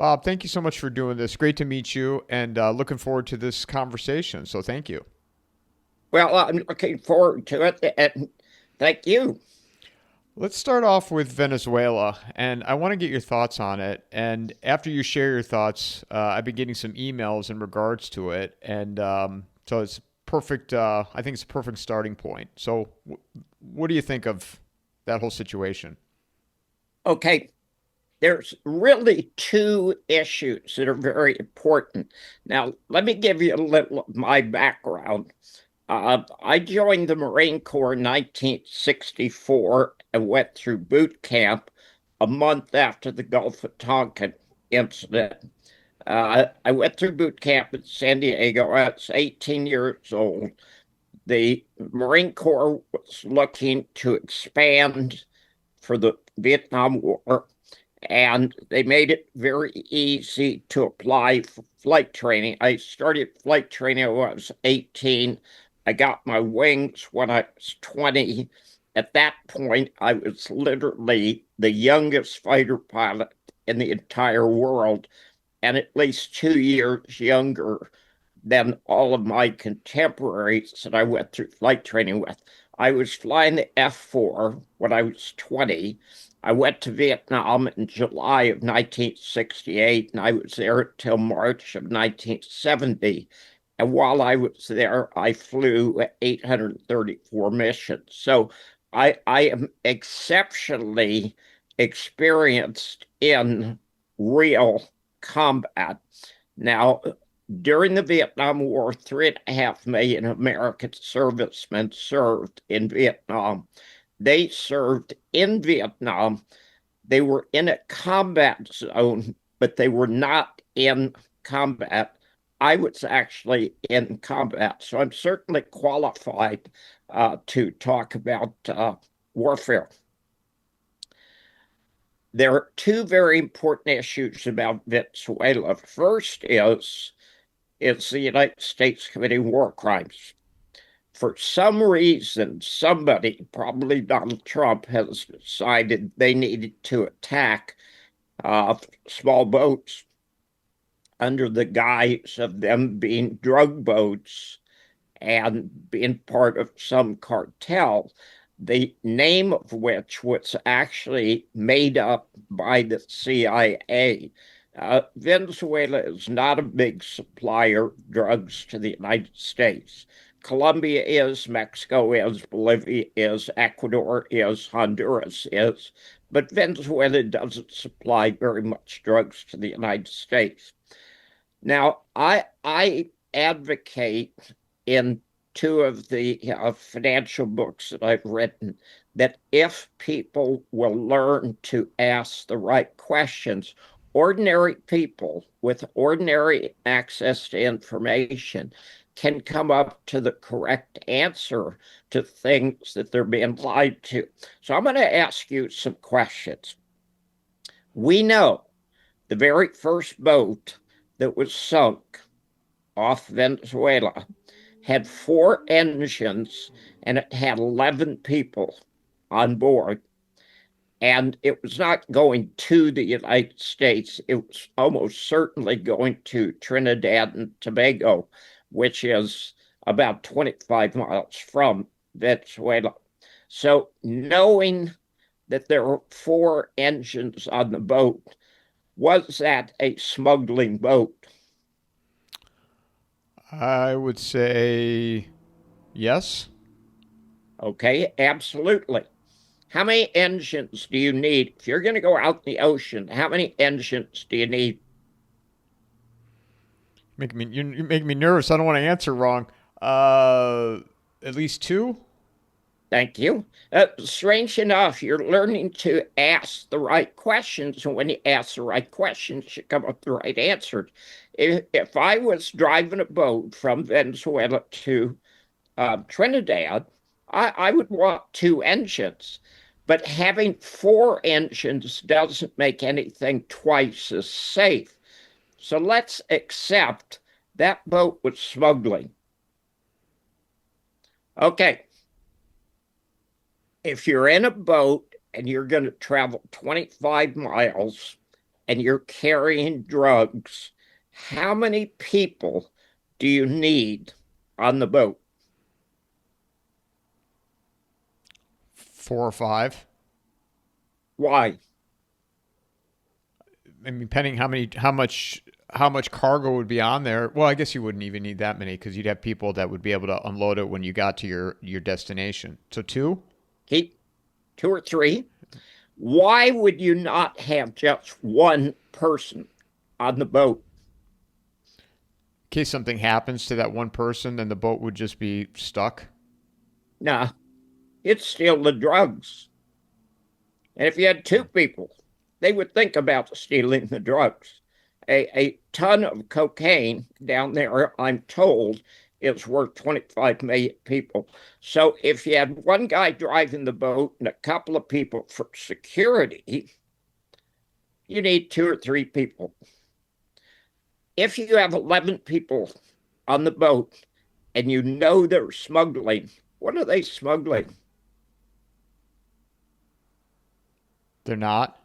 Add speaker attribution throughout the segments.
Speaker 1: Bob, thank you so much for doing this. Great to meet you and looking forward to this conversation. So thank you.
Speaker 2: Well, I'm looking forward to it, and thank you.
Speaker 1: Let's start off with Venezuela, and I want to get your thoughts on it. And after you share your thoughts, I've been getting some emails in regards to it, and so it's perfect. I think it's a perfect starting point. So, what do you think of that whole situation?
Speaker 2: Okay, there's really two issues that are very important. Now, let me give you a little of my background. I joined the Marine Corps in 1964 and went through boot camp a month after the Gulf of Tonkin incident. I went through boot camp in San Diego. I was 18 years old. The Marine Corps was looking to expand for the Vietnam War, and they made it very easy to apply for flight training. I started flight training when I was 18. I got my wings when I was 20. At that point, I was literally the youngest fighter pilot in the entire world, and at least 2 years younger than all of my contemporaries that I went through flight training with. I was flying the F-4 when I was 20. I went to Vietnam in July of 1968, and I was there until March of 1970. And while I was there, I flew 834 missions. So I am exceptionally experienced in real combat. Now, during the Vietnam War, 3.5 million American servicemen served in Vietnam. They served in Vietnam. They were in a combat zone, but they were not in combat. I was actually in combat, so I'm certainly qualified to talk about warfare. There are two very important issues about Venezuela. First is the United States committing war crimes. For some reason, somebody, probably Donald Trump, has decided they needed to attack small boats under the guise of them being drug boats and being part of some cartel, the name of which was actually made up by the CIA. Venezuela is not a big supplier of drugs to the United States. Colombia is, Mexico is, Bolivia is, Ecuador is, Honduras is, but Venezuela doesn't supply very much drugs to the United States. Now, I advocate in two of the financial books that I've written that if people will learn to ask the right questions, ordinary people with ordinary access to information can come up to the correct answer to things that they're being lied to. So I'm going to ask you some questions. We know the very first boat that was sunk off Venezuela had four engines and it had 11 people on board. And it was not going to the United States. It was almost certainly going to Trinidad and Tobago, which is about 25 miles from Venezuela. So knowing that there were four engines on the boat, was that a smuggling boat?
Speaker 1: I would say yes.
Speaker 2: Okay, absolutely. How many engines do you need? If you're going to go out in the ocean, how many engines do you need?
Speaker 1: You make me nervous. I don't want to answer wrong. Uh, at least two.
Speaker 2: Thank you. Strange enough, you're learning to ask the right questions, and when you ask the right questions, you come up with the right answers. If I was driving a boat from Venezuela to Trinidad, I would want two engines. But having four engines doesn't make anything twice as safe. So let's accept that boat was smuggling. Okay, if you're in a boat and you're going to travel 25 miles and you're carrying drugs, how many people do you need on the boat?
Speaker 1: 4 or 5.
Speaker 2: Why?
Speaker 1: I mean, depending how much cargo would be on there. Well, I guess you wouldn't even need that many because you'd have people that would be able to unload it when you got to your destination. So 2,
Speaker 2: Keep 2 or 3. Why would you not have just one person on the boat?
Speaker 1: in case something happens to that one person, then the boat would just be stuck.
Speaker 2: Nah, it's still the drugs. And if you had 2 people, they would think about stealing the drugs. A ton of cocaine down there, I'm told, is worth 25 million people. So if you had one guy driving the boat and a couple of people for security, you need 2 or 3 people. If you have 11 people on the boat and you know they're smuggling, what are they smuggling?
Speaker 1: They're not.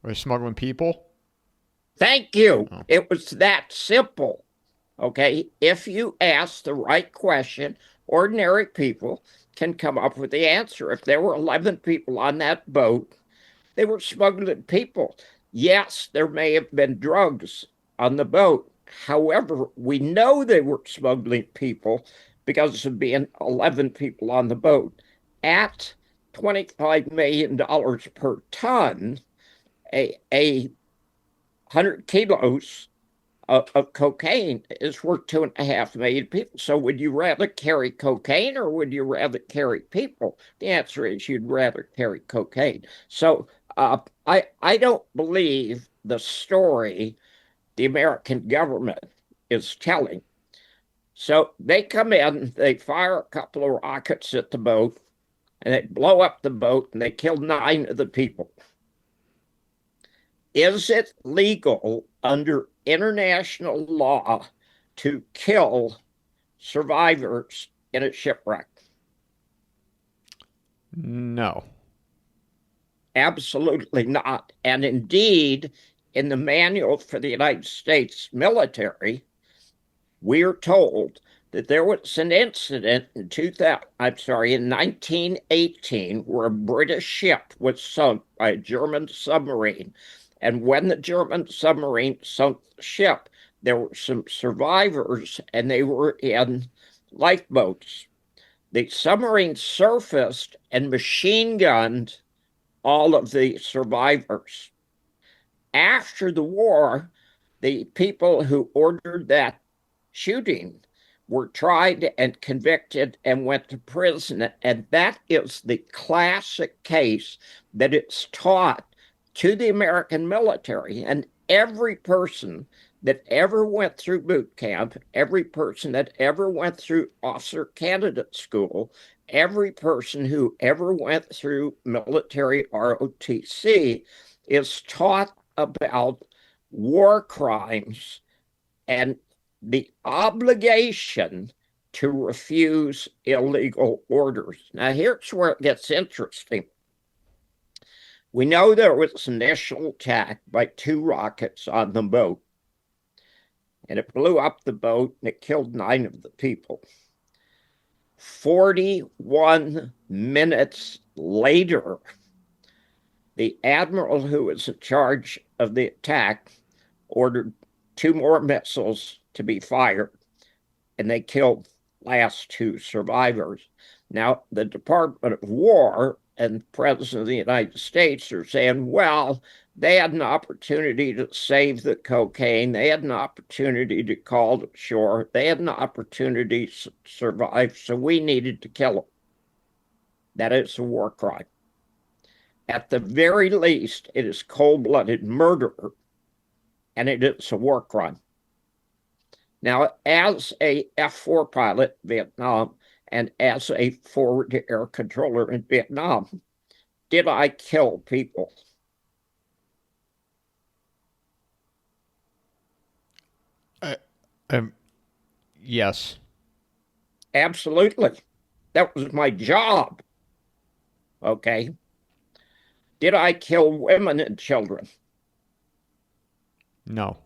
Speaker 1: They're smuggling people.
Speaker 2: Thank you.
Speaker 1: Oh.
Speaker 2: It was that simple. Okay. If you ask the right question, ordinary people can come up with the answer. If there were 11 people on that boat, they were smuggling people. Yes, there may have been drugs on the boat. However, we know they were smuggling people because of being 11 people on the boat. At $25 million per ton, a 100 kilos of cocaine is worth 2.5 million people. So would you rather carry cocaine or would you rather carry people? The answer is you'd rather carry cocaine. So I don't believe the story the American government is telling. So they come in, they fire a couple of rockets at the boat, and they blow up the boat, and they kill 9 of the people. Is it legal under international law to kill survivors in a shipwreck?
Speaker 1: No.
Speaker 2: Absolutely not. And indeed, in the manual for the United States military, we're told that there was an incident in 1918 where a British ship was sunk by a German submarine. And when the German submarine sunk the ship, there were some survivors and they were in lifeboats. The submarine surfaced and machine gunned all of the survivors. After the war, the people who ordered that shooting were tried and convicted and went to prison. And that is the classic case that it's taught to the American military. And every person that ever went through boot camp, every person that ever went through officer candidate school, every person who ever went through military ROTC is taught about war crimes and the obligation to refuse illegal orders. Now, here's where it gets interesting. We know there was an initial attack by 2 rockets on the boat, and it blew up the boat and it killed 9 of the people. 41 minutes later, the admiral who was in charge of the attack ordered 2 more missiles to be fired, and they killed the last 2 survivors. Now, the Department of War and the President of the United States are saying, well, they had an opportunity to save the cocaine. They had an opportunity to call to shore. They had an opportunity to survive, so we needed to kill them. That is a war crime. At the very least, it is cold-blooded murder, and it is a war crime. Now, as a F-4 pilot in Vietnam and as a forward air controller in Vietnam, did I kill people?
Speaker 1: Um, yes.
Speaker 2: Absolutely. That was my job. Okay. Did I kill women and children?
Speaker 1: No.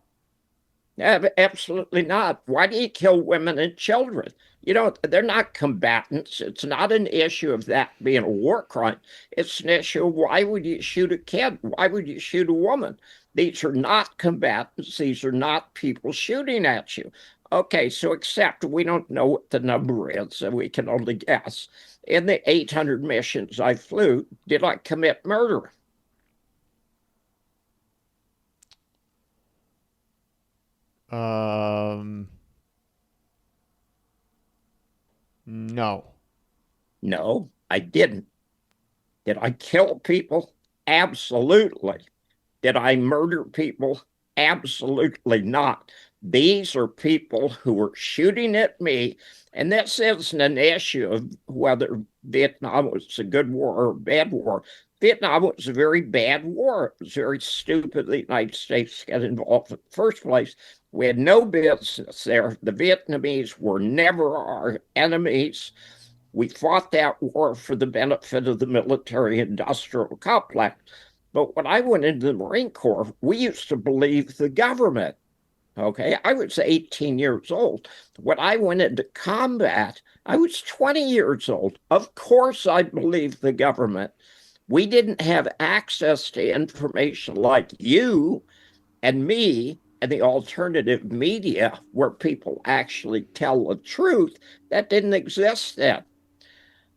Speaker 2: Absolutely not. Why do you kill women and children? You know, they're not combatants. It's not an issue of that being a war crime. It's an issue of why would you shoot a kid? Why would you shoot a woman? These are not combatants. These are not people shooting at you. Okay, so except we don't know what the number is, and we can only guess. In the 800 missions I flew, did I commit murder?
Speaker 1: Um, no.
Speaker 2: No, I didn't. Did I kill people? Absolutely. Did I murder people? Absolutely not. These are people who were shooting at me. And this isn't an issue of whether Vietnam was a good war or a bad war. Vietnam was a very bad war. It was very stupid the United States got involved in the first place. We had no business there. The Vietnamese were never our enemies. We fought that war for the benefit of the military industrial complex. But when I went into the Marine Corps, we used to believe the government. Okay, I was 18 years old. When I went into combat, I was 20 years old. Of course, I believed the government. We didn't have access to information like you and me and the alternative media where people actually tell the truth. That didn't exist then.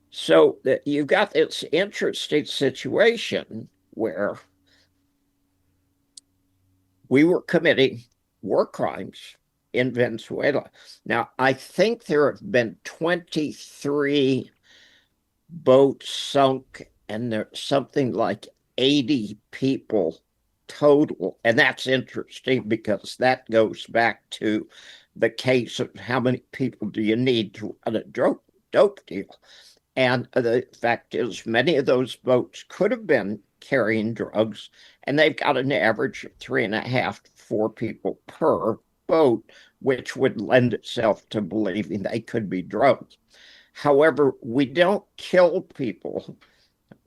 Speaker 2: So that you've got this interesting situation where we were committing war crimes in Venezuela. Now, I think there have been 23 boats sunk, and there's something like 80 people total. And that's interesting because that goes back to the case of how many people do you need to run a dope deal. And the fact is, many of those boats could have been carrying drugs, and they've got an average of 3.5 to 4 people per boat, which would lend itself to believing they could be drugs. However, we don't kill people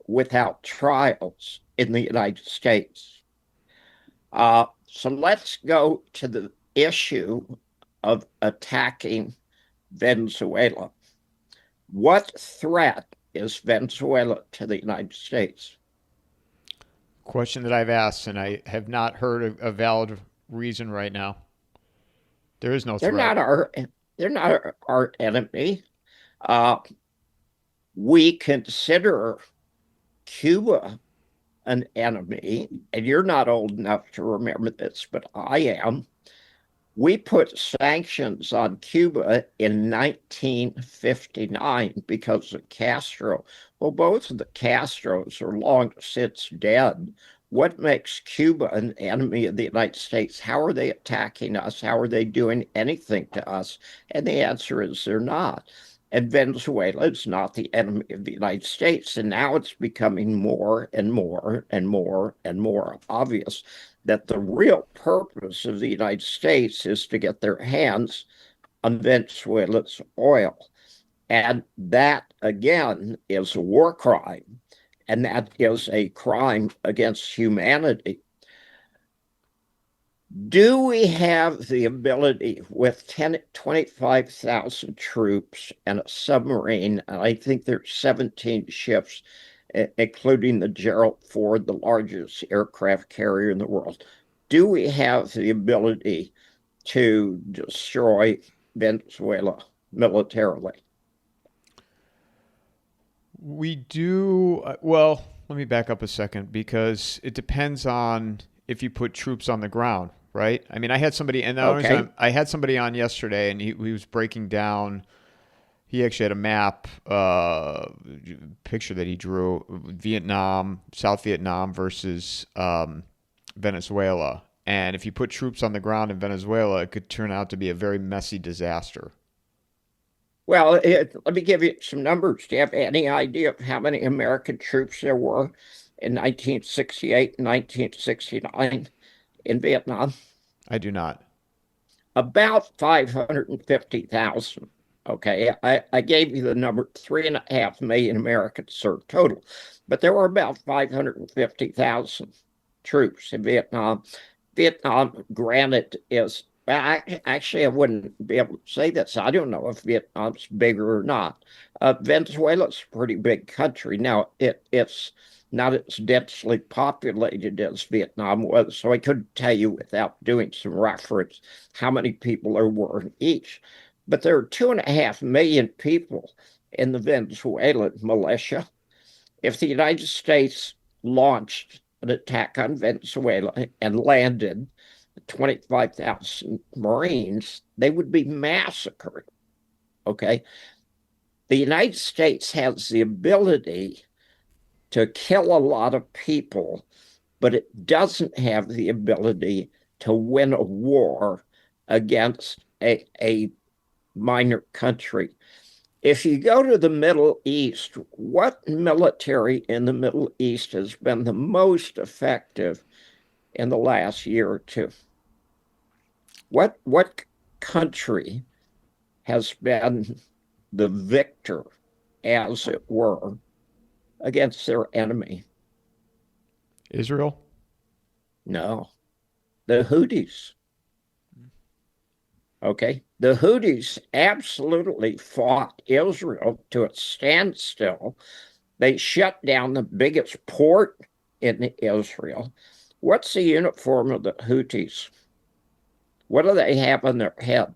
Speaker 2: without trials in the United States. So let's go to the issue of attacking Venezuela. What threat is Venezuela to the United States?
Speaker 1: Question that I've asked, and I have not heard a valid reason right now. There is no
Speaker 2: They're
Speaker 1: threat.
Speaker 2: not our they're not our enemy. Uh, we consider Cuba an enemy, and you're not old enough to remember this, but I am. We put sanctions on Cuba in 1959 because of Castro. Well, both of the Castros are long since dead. What makes Cuba an enemy of the United States? How are they attacking us? How are they doing anything to us? And the answer is they're not. And Venezuela is not the enemy of the United States. And now it's becoming more and more and more and more obvious that the real purpose of the United States is to get their hands on Venezuela's oil. And that, again, is a war crime. And that is a crime against humanity. Do we have the ability with 25,000 troops and a submarine? And I think there's 17 ships, including the Gerald Ford, the largest aircraft carrier in the world. Do we have the ability to destroy Venezuela militarily?
Speaker 1: We do. Well, let me back up a second because it depends on if you put troops on the ground, right? I mean, I had somebody, and
Speaker 2: Okay.
Speaker 1: I had somebody on yesterday, and he was breaking down. He actually had a map, picture that he drew: Vietnam, South Vietnam versus Venezuela. And if you put troops on the ground in Venezuela, it could turn out to be a very messy disaster.
Speaker 2: Well, let me give you some numbers. Do you have any idea of how many American troops there were in 1968 and 1969 in Vietnam?
Speaker 1: I do not.
Speaker 2: About 550,000. Okay, I gave you the number 3.5 million Americans served total, but there were about 550,000 troops in Vietnam. Vietnam, granted, is actually, I wouldn't be able to say this. I don't know if Vietnam's bigger or not. Venezuela's a pretty big country. Now, it's not as densely populated as Vietnam was, so I couldn't tell you without doing some reference how many people there were in each. But there are 2.5 million people in the Venezuelan militia. If the United States launched an attack on Venezuela and landed 25,000 Marines, they would be massacred. Okay. The United States has the ability to kill a lot of people, but it doesn't have the ability to win a war against a minor country. If you go to the Middle East, what military in the Middle East has been the most effective in the last year or two? What country has been the victor, as it were, against their enemy?
Speaker 1: Israel?
Speaker 2: No, the Houthis. Okay, the Houthis absolutely fought Israel to a standstill. They shut down the biggest port in Israel. What's the uniform of the Houthis? What do they have on their head?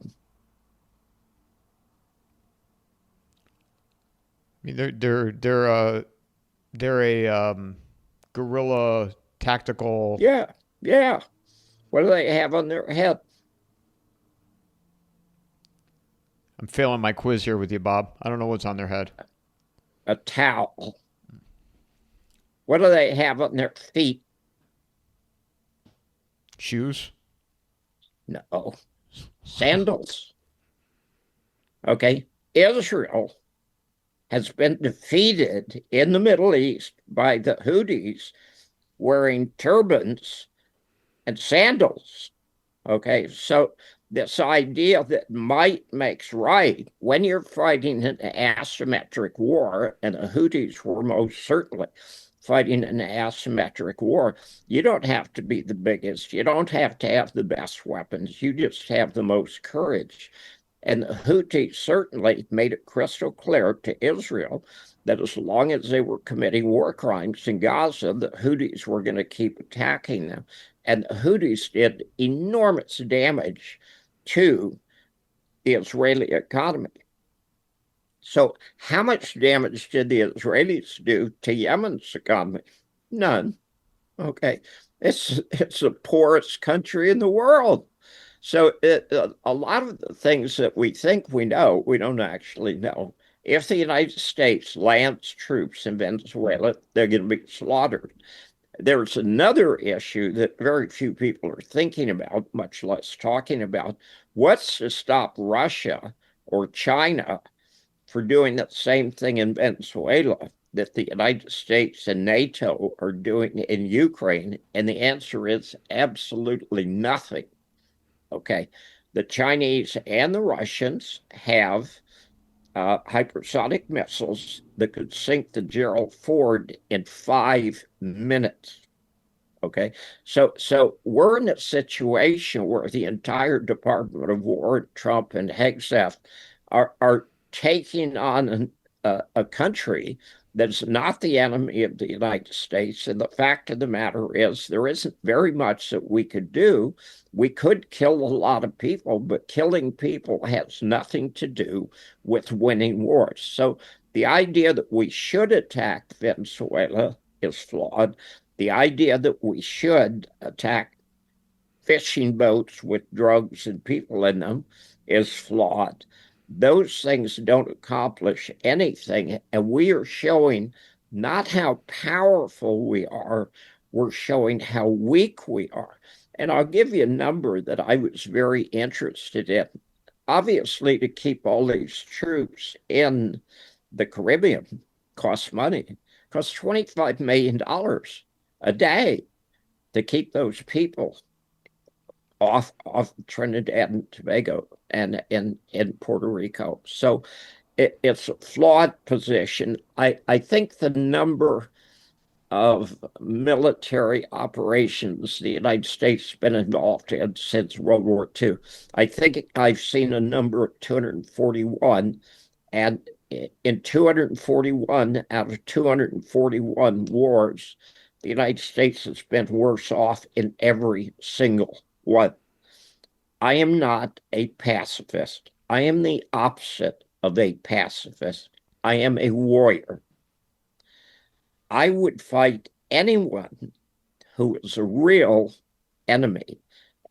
Speaker 1: I mean, they're a guerrilla tactical.
Speaker 2: Yeah, yeah. What do they have on their head?
Speaker 1: I'm failing my quiz here with you, Bob. I don't know what's on their head.
Speaker 2: A towel. What do they have on their feet?
Speaker 1: Shoes?
Speaker 2: No, sandals. Okay, Israel has been defeated in the Middle East by the Houthis wearing turbans and sandals. Okay, so this idea that might makes right, when you're fighting an asymmetric war, and the Houthis were most certainly fighting an asymmetric war, you don't have to be the biggest. You don't have to have the best weapons. You just have the most courage. And the Houthis certainly made it crystal clear to Israel that as long as they were committing war crimes in Gaza, the Houthis were going to keep attacking them. And the Houthis did enormous damage to the Israeli economy. So how much damage did the Israelis do to Yemen's economy? None. Okay. It's the poorest country in the world. So a lot of the things that we think we know, we don't actually know. If the United States lands troops in Venezuela, they're going to be slaughtered. There's another issue that very few people are thinking about, much less talking about. What's to stop Russia or China for doing the same thing in Venezuela that the United States and NATO are doing in Ukraine? And the answer is absolutely nothing. Okay. The Chinese and the Russians have hypersonic missiles that could sink the Gerald Ford in 5 minutes. Okay, so we're in a situation where the entire Department of War, Trump and Hegseth, are taking on a country that's not the enemy of the United States. And the fact of the matter is, there isn't very much that we could do. We could kill a lot of people, but killing people has nothing to do with winning wars. So the idea that we should attack Venezuela is flawed. The idea that we should attack fishing boats with drugs and people in them is flawed. Those things don't accomplish anything. And we are showing not how powerful we are, we're showing how weak we are. And I'll give you a number that I was very interested in. Obviously, to keep all these troops in the Caribbean costs money. It costs $25 million a day to keep those people off Trinidad and Tobago and in Puerto Rico. So it's a flawed position. I think the number of military operations the United States has been involved in since World War II. I think I've seen a number of 241, and in 241 out of 241 wars, the United States has been worse off in every single one. I am not a pacifist. I am the opposite of a pacifist. I am a warrior. I would fight anyone who is a real enemy.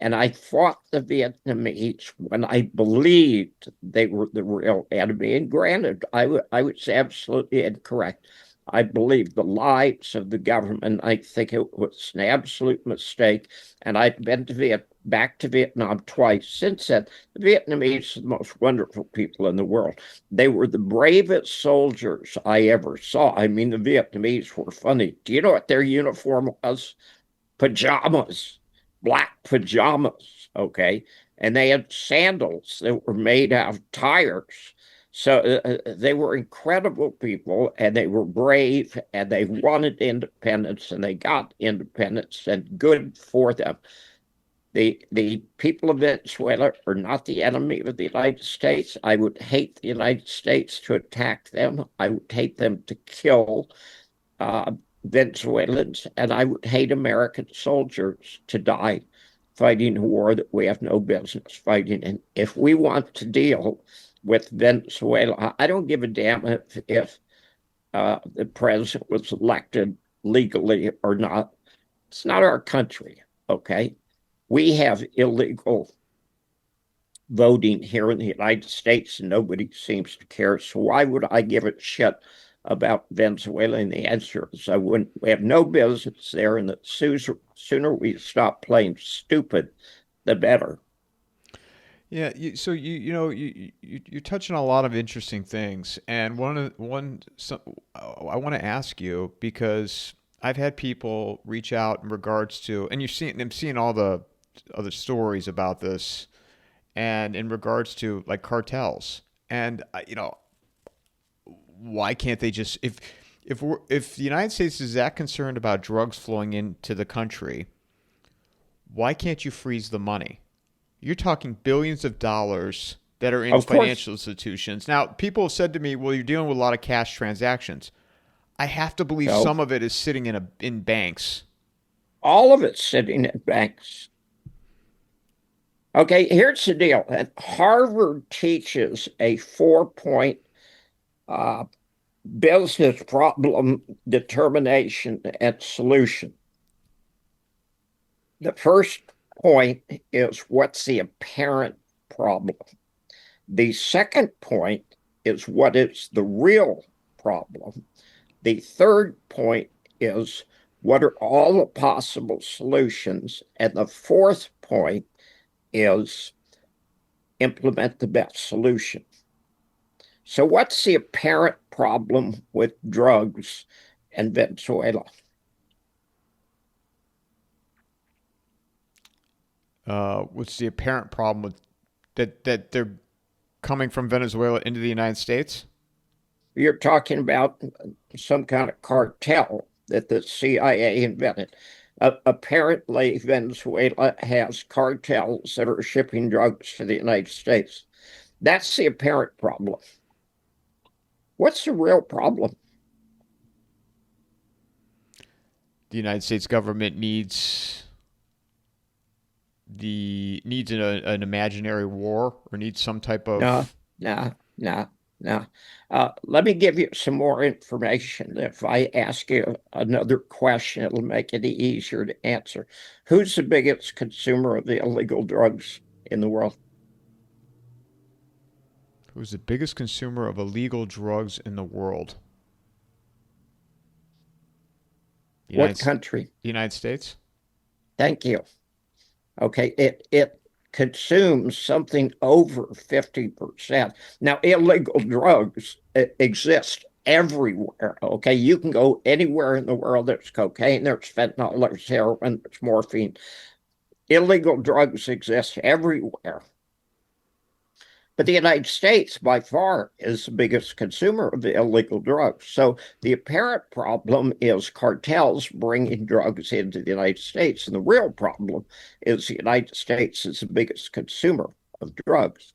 Speaker 2: And I fought the Vietnamese when I believed they were the real enemy. And granted, I was absolutely incorrect. I believed the lies of the government. I think it was an absolute mistake. And I've been back to Vietnam twice since then. The Vietnamese are the most wonderful people in the world. They were the bravest soldiers I ever saw. I mean, the Vietnamese were funny. Do you know what their uniform was? Pajamas, black pajamas, okay? And they had sandals that were made out of tires. So they were incredible people, and they were brave, and they wanted independence, and they got independence, and good for them. The people of Venezuela are not the enemy of the United States. I would hate the United States to attack them. I would hate them to kill Venezuelans, and I would hate American soldiers to die fighting a war that we have no business fighting. And if we want to deal with Venezuela, I don't give a damn if the president was elected legally or not. It's not our country, okay? We have illegal voting here in the United States, and nobody seems to care. So why would I give a shit about Venezuela? And the answer is I wouldn't. We have no business there, and the sooner we stop playing stupid, the better.
Speaker 1: Yeah, you're touching on a lot of interesting things, and I want to ask you because I've had people reach out in regards to, and I'm seeing all the other stories about this, and in regards to like cartels, and why can't they just if the United States is that concerned about drugs flowing into the country, why can't you freeze the money? You're talking billions of dollars that are in
Speaker 2: Of course,
Speaker 1: financial institutions. Now, people have said to me, "Well, you're dealing with a lot of cash transactions." I have to believe
Speaker 2: no,
Speaker 1: some of it is sitting in banks.
Speaker 2: all of it's sitting in banks. Okay, here's the deal. Harvard teaches a 4-point uh, business problem determination and solution. The first point is what's the apparent problem. The second point is what is the real problem. The third point is what are all the possible solutions. And the fourth point is implement the best solution. So, what's the apparent problem with drugs in Venezuela?
Speaker 1: What's the apparent problem with that they're coming from Venezuela into the United States?
Speaker 2: You're talking about some kind of cartel that the CIA invented. Apparently, Venezuela has cartels that are shipping drugs to the United States. That's the apparent problem. What's the real problem?
Speaker 1: The United States government needs an imaginary war or needs some type
Speaker 2: No,
Speaker 1: of.
Speaker 2: no, no, no. Let me give you some more information. If I ask you another question, it'll make it easier to answer. Who's the biggest consumer of the illegal drugs in the world?
Speaker 1: Who's the biggest consumer of illegal drugs in the world? The
Speaker 2: What
Speaker 1: United,
Speaker 2: country?
Speaker 1: the United States?
Speaker 2: Thank you. Okay, it consumes something over 50%. Now, illegal drugs exist everywhere. Okay, you can go anywhere in the world. There's cocaine, there's fentanyl, there's heroin, there's morphine. Illegal drugs exist everywhere. But the United States, by far, is the biggest consumer of the illegal drugs. So the apparent problem is cartels bringing drugs into the United States. And the real problem is the United States is the biggest consumer of drugs.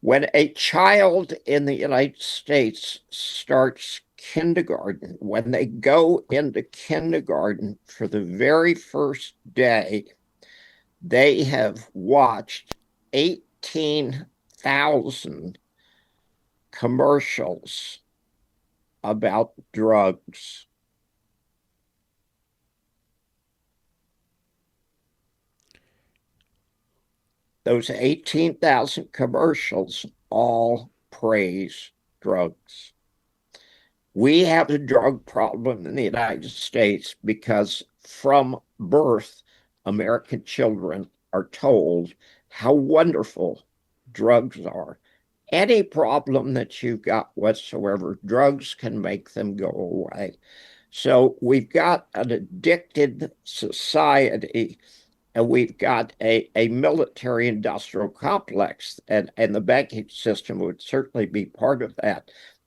Speaker 2: When a child in the United States starts kindergarten, when they go into kindergarten for the very first day, they have watched 18,000 commercials about drugs. Those 18,000 commercials all praise drugs. We have a drug problem in the United States because from birth, American children are told how wonderful drugs are. Any problem that you've got whatsoever, drugs can make them go away. So we've got an addicted society, and we've got a military industrial complex, and the banking system would certainly be part of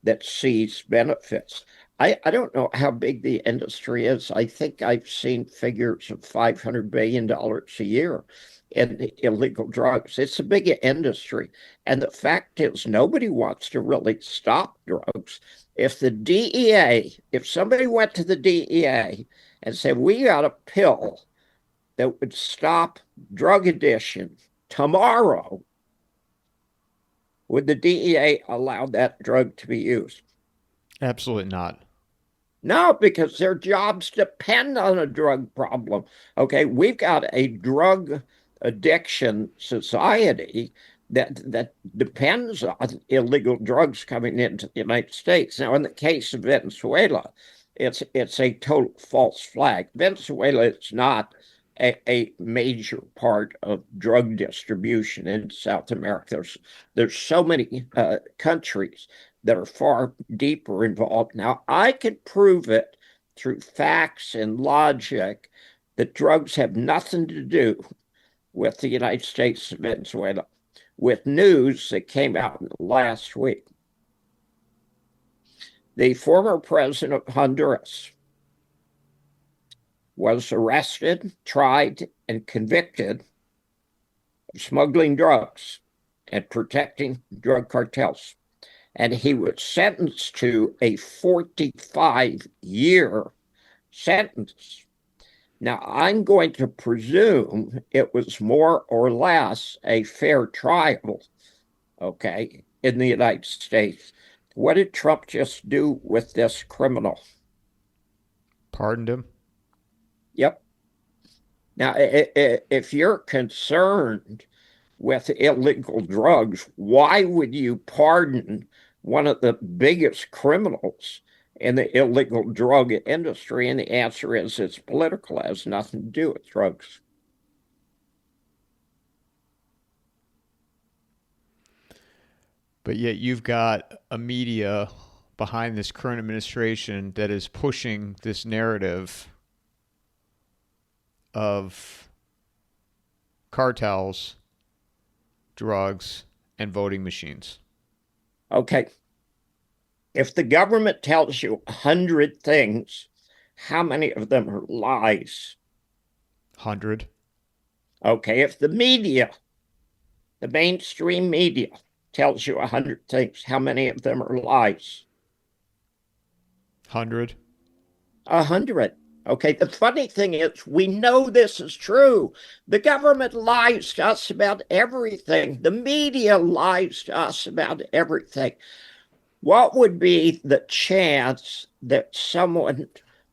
Speaker 2: that sees benefits. I don't know how big the industry is. I think I've seen figures of $500 billion a year in illegal drugs. It's a big industry. And the fact is, nobody wants to really stop drugs. If the DEA, if somebody went to the DEA and said, we got a pill that would stop drug addiction tomorrow, would the DEA allow that drug to be used?
Speaker 1: Absolutely not.
Speaker 2: No, because their jobs depend on a drug problem. Okay, we've got a drug addiction society that depends on illegal drugs coming into the United States. Now, in the case of Venezuela, it's a total false flag. Venezuela is not a major part of drug distribution in South America. There's so many countries that are far deeper involved. Now, I could prove it through facts and logic that drugs have nothing to do with the United States and Venezuela, with news that came out last week. The former president of Honduras was arrested, tried, and convicted of smuggling drugs and protecting drug cartels. And he was sentenced to a 45-year sentence. Now, I'm going to presume it was more or less a fair trial, okay, in the United States. What did Trump just do with this criminal?
Speaker 1: Pardoned him.
Speaker 2: Yep. Now, if you're concerned with illegal drugs, why would you pardon one of the biggest criminals in the illegal drug industry? And the answer is it's political. It has nothing to do with drugs.
Speaker 1: But yet you've got a media behind this current administration that is pushing this narrative of cartels, drugs, and voting machines.
Speaker 2: Okay. If the government tells you 100 things, how many of them are lies?
Speaker 1: 100.
Speaker 2: Okay. If the media, the mainstream media, tells you 100 things, how many of them are lies?
Speaker 1: 100.
Speaker 2: 100. Okay, the funny thing is, we know this is true. The government lies to us about everything. The media lies to us about everything. What would be the chance that someone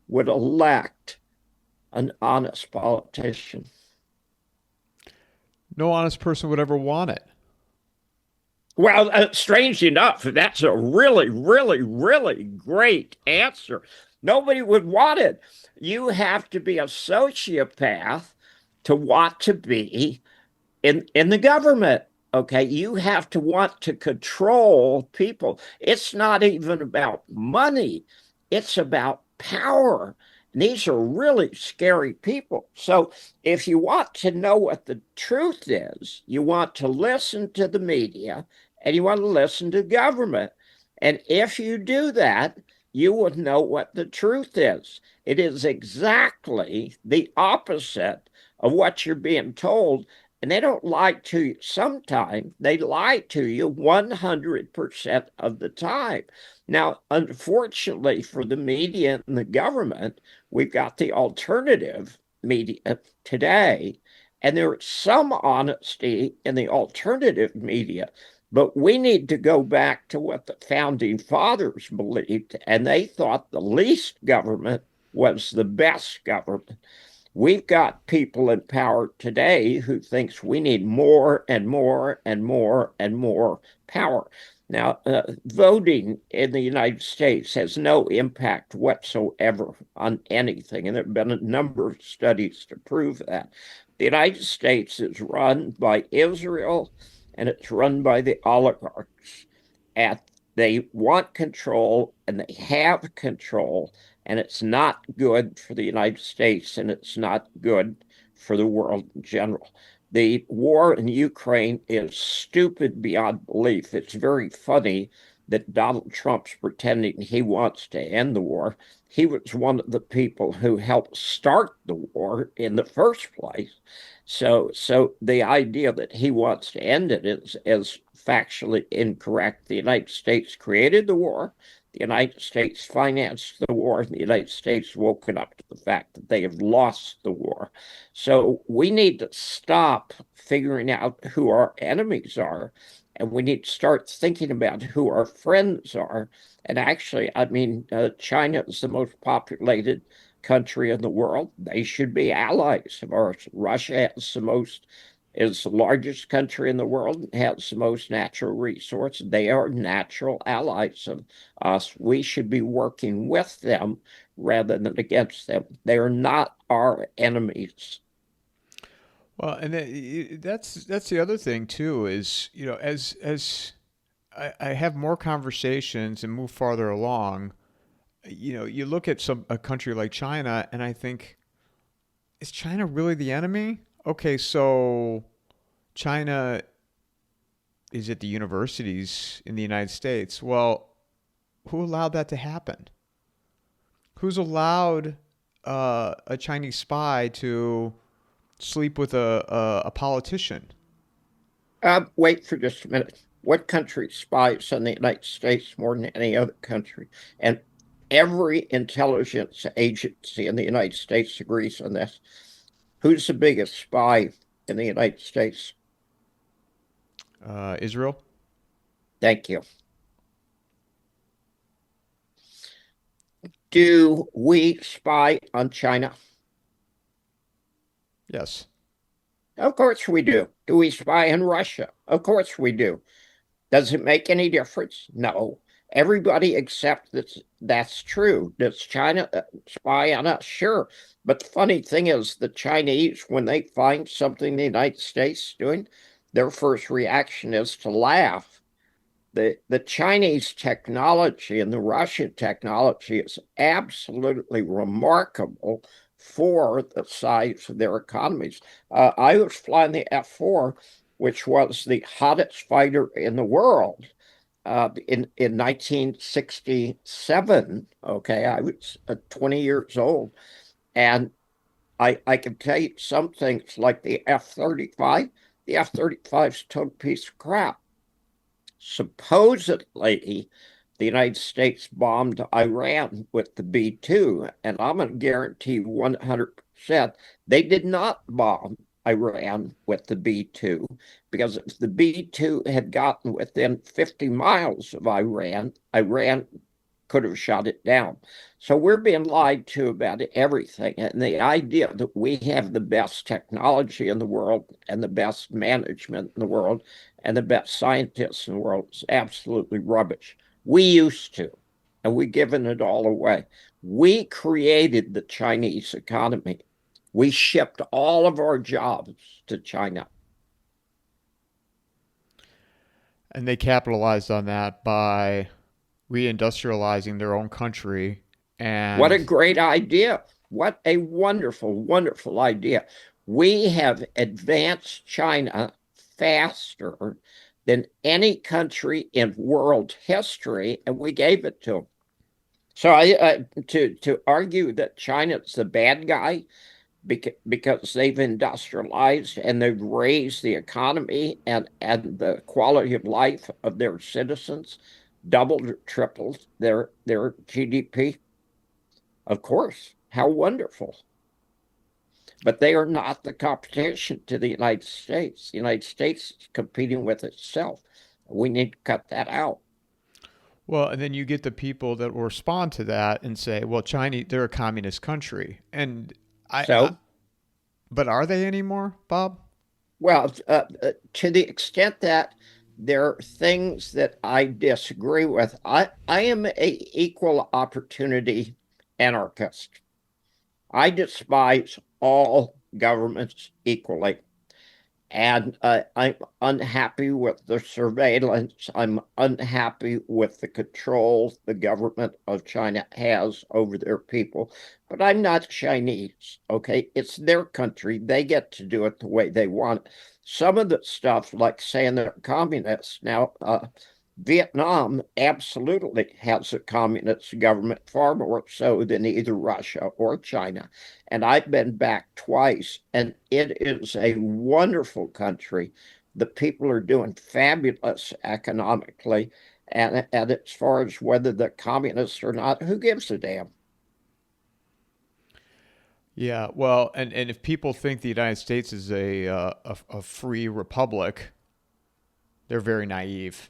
Speaker 2: would elect an honest politician?
Speaker 1: No honest person would ever want it.
Speaker 2: Well, strange enough, that's a really, really, really great answer. Nobody would want it. You have to be a sociopath to want to be in the government. Okay, you have to want to control people. It's not even about money. It's about power. These are really scary people. So, if you want to know what the truth is, you want to listen to the media and you want to listen to government. And if you do that, you will know what the truth is. It is exactly the opposite of what you're being told. And they don't lie to you sometimes, they lie to you 100% of the time. Now, unfortunately for the media and the government, we've got the alternative media today, and there's some honesty in the alternative media. But we need to go back to what the founding fathers believed, and they thought the least government was the best government. We've got people in power today who thinks we need more and more and more and more power. Now, voting in the United States has no impact whatsoever on anything, and there have been a number of studies to prove that. The United States is run by Israel and it's run by the oligarchs. And they want control and they have control, and it's not good for the United States and it's not good for the world in general. The war in Ukraine is stupid beyond belief. It's very funny that Donald Trump's pretending he wants to end the war. He was one of the people who helped start the war in the first place. So the idea that he wants to end it is factually incorrect. The United States created the war. The United States financed the war, and the United States woken up to the fact that they have lost the war. So we need to stop figuring out who our enemies are, and we need to start thinking about who our friends are. And actually, I mean, China is the most populated country in the world. They should be allies of ours. Russia is the largest country in the world and has the most natural resources. They are natural allies of us. We should be working with them rather than against them. They are not our enemies.
Speaker 1: Well, and that's the other thing too is as I have more conversations and move farther along, you look at a country like China, and I think, is China really the enemy? Okay, so China is at the universities in the United States. Well, who allowed that to happen? Who's allowed a Chinese spy to sleep with a politician?
Speaker 2: Wait for just a minute. What country spies on the United States more than any other country? And every intelligence agency in the United States agrees on this. Who's the biggest spy in the United States?
Speaker 1: Israel?
Speaker 2: Thank you. Do we spy on China?
Speaker 1: Yes.
Speaker 2: Of course we do. Do we spy on Russia? Of course we do. Does it make any difference? No. Everybody accepts that that's true. Does China spy on us? Sure. But the funny thing is, the Chinese, when they find something the United States is doing, their first reaction is to laugh. The Chinese technology and the Russian technology is absolutely remarkable for the size of their economies. I was flying the F-4, which was the hottest fighter in the world in 1967. Okay, I was 20 years old, and I can tell you some things like the F-35. The F-35 is a total piece of crap. Supposedly, the United States bombed Iran with the B-2, and I'm going to guarantee 100% they did not bomb Iran with the B-2, because if the B-2 had gotten within 50 miles of Iran, Iran could have shot it down. So we're being lied to about everything. And the idea that we have the best technology in the world and the best management in the world and the best scientists in the world is absolutely rubbish. We used to, and we've given it all away. We created the Chinese economy. We shipped all of our jobs to China.
Speaker 1: And they capitalized on that by reindustrializing their own country
Speaker 2: What a
Speaker 1: and
Speaker 2: great idea. What a wonderful, wonderful idea. We have advanced China faster than any country in world history, and we gave it to them. So to argue that China's the bad guy because they've industrialized and they've raised the economy and the quality of life of their citizens, doubled or tripled their GDP. Of course, how wonderful. But they are not the competition to the United States. The United States is competing with itself. We need to cut that out.
Speaker 1: Well, and then you get the people that will respond to that and say, "Well, China, they're a communist country," and I
Speaker 2: So,
Speaker 1: but are they anymore, Bob?
Speaker 2: well, to the extent that there are things that I disagree with, I am a equal opportunity anarchist. I despise all governments equally. And I'm unhappy with the surveillance. I'm unhappy with the control the government of China has over their people. But I'm not Chinese, okay? It's their country. They get to do it the way they want. Some of the stuff, like saying they're communists, now, Vietnam absolutely has a communist government, far more so than either Russia or China. And I've been back twice, and it is a wonderful country. The people are doing fabulous economically. And as far as whether they're communists or not, who gives a damn?
Speaker 1: Yeah, well, and if people think the United States is a free republic, they're very naive.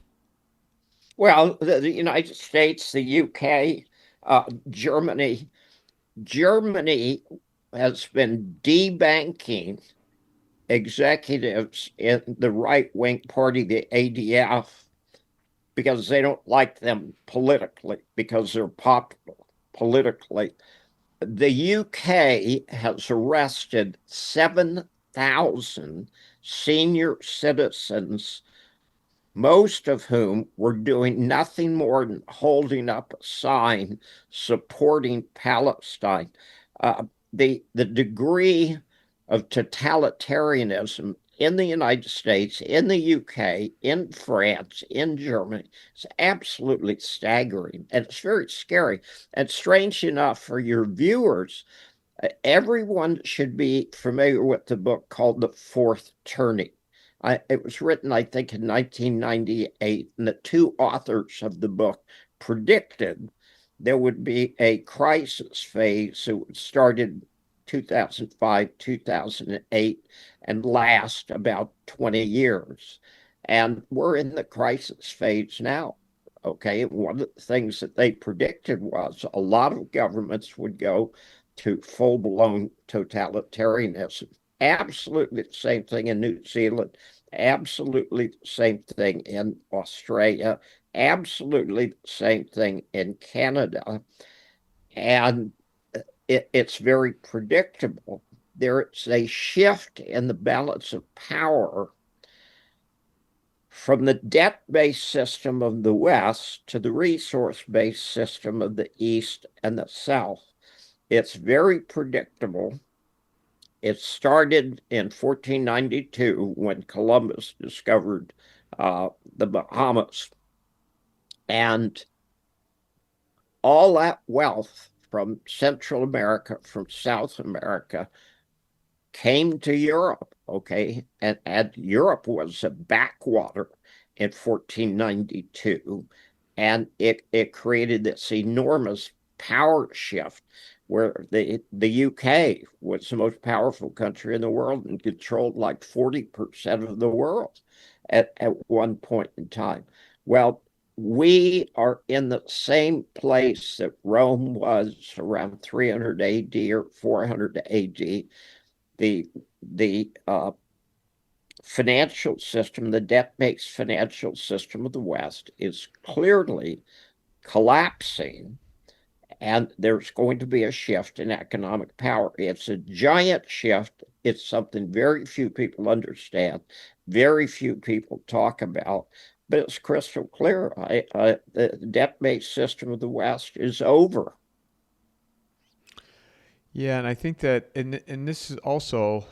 Speaker 2: Well, the United States, the UK, Germany, Germany has been debanking executives in the right wing party, the ADF, because they don't like them politically, because they're popular politically. The UK has arrested 7,000 senior citizens, most of whom were doing nothing more than holding up a sign supporting Palestine. The degree of totalitarianism in the United States, in the UK, in France, in Germany is absolutely staggering, and it's very scary. And strange enough for your viewers, everyone should be familiar with the book called The Fourth Turning. It was written, I think, in 1998, and the two authors of the book predicted there would be a crisis phase that would start in 2005, 2008, and last about 20 years. And we're in the crisis phase now. Okay, one of the things that they predicted was a lot of governments would go to full blown totalitarianism. Absolutely the same thing in New Zealand, absolutely the same thing in Australia, absolutely the same thing in Canada. And it's very predictable. There's a shift in the balance of power from the debt-based system of the West to the resource-based system of the East and the South. It's very predictable. It started in 1492 when Columbus discovered the Bahamas. And all that wealth from Central America, from South America, came to Europe, okay? And Europe was a backwater in 1492. And it created this enormous power shift where the UK was the most powerful country in the world and controlled like 40% of the world at one point in time. Well, we are in the same place that Rome was around 300 AD or 400 AD. The financial system, the debt-based financial system of the West is clearly collapsing, and there's going to be a shift in economic power. It's a giant shift. It's something very few people understand, very few people talk about, but it's crystal clear. The debt-based system of the West is over.
Speaker 1: Yeah, and I think that, and this is also,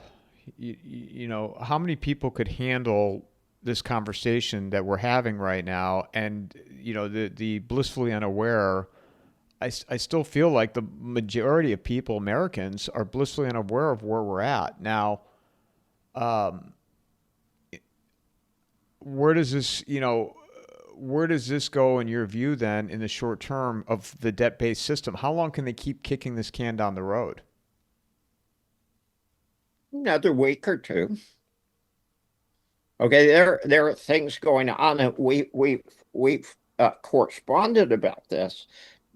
Speaker 1: how many people could handle this conversation that we're having right now, and the blissfully unaware. I still feel like the majority of people, Americans, are blissfully unaware of where we're at now. Um, where does this, where does this go in your view then in the short term of the debt based system? How long can they keep kicking this can down the road?
Speaker 2: Another week or two. Okay, there are things going on, and we've corresponded about this.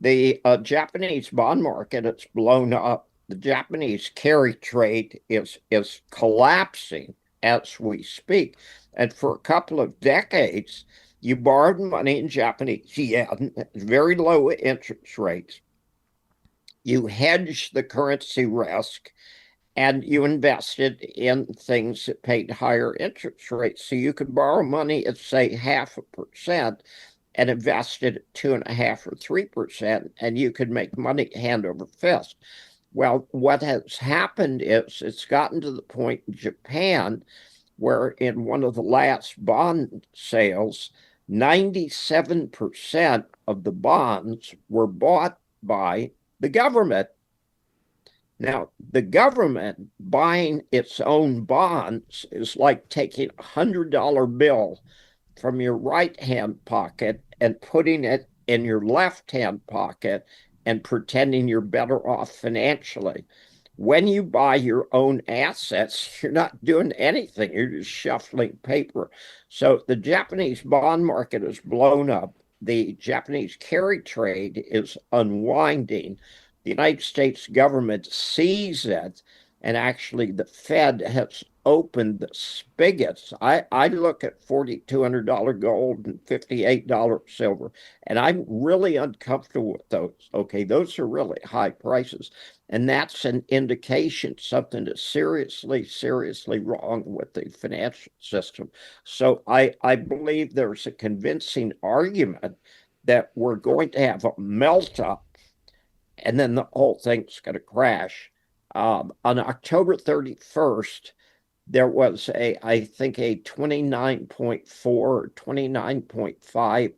Speaker 2: The Japanese bond market has blown up. The Japanese carry trade is collapsing as we speak. And for a couple of decades, you borrowed money in Japanese yen, very low interest rates. You hedged the currency risk and you invested in things that paid higher interest rates. So you could borrow money at, say, 0.5% and invest it at 2.5 or 3%, and you could make money hand over fist. Well, what has happened is it's gotten to the point in Japan where in one of the last bond sales, 97% of the bonds were bought by the government. Now, the government buying its own bonds is like taking a $100 bill from your right hand pocket and putting it in your left hand pocket and pretending you're better off financially. When you buy your own assets, you're not doing anything, you're just shuffling paper. So the Japanese bond market is blown up. The Japanese carry trade is unwinding. The United States government sees it, and actually the Fed has opened the spigots. I look at $4,200 gold and $58 silver, and I'm really uncomfortable with those. Okay, those are really high prices. And that's an indication something is seriously, seriously wrong with the financial system. So I believe there's a convincing argument that we're going to have a melt up and then the whole thing's going to crash. On October 31st, there was I think a 29.4 or 29.5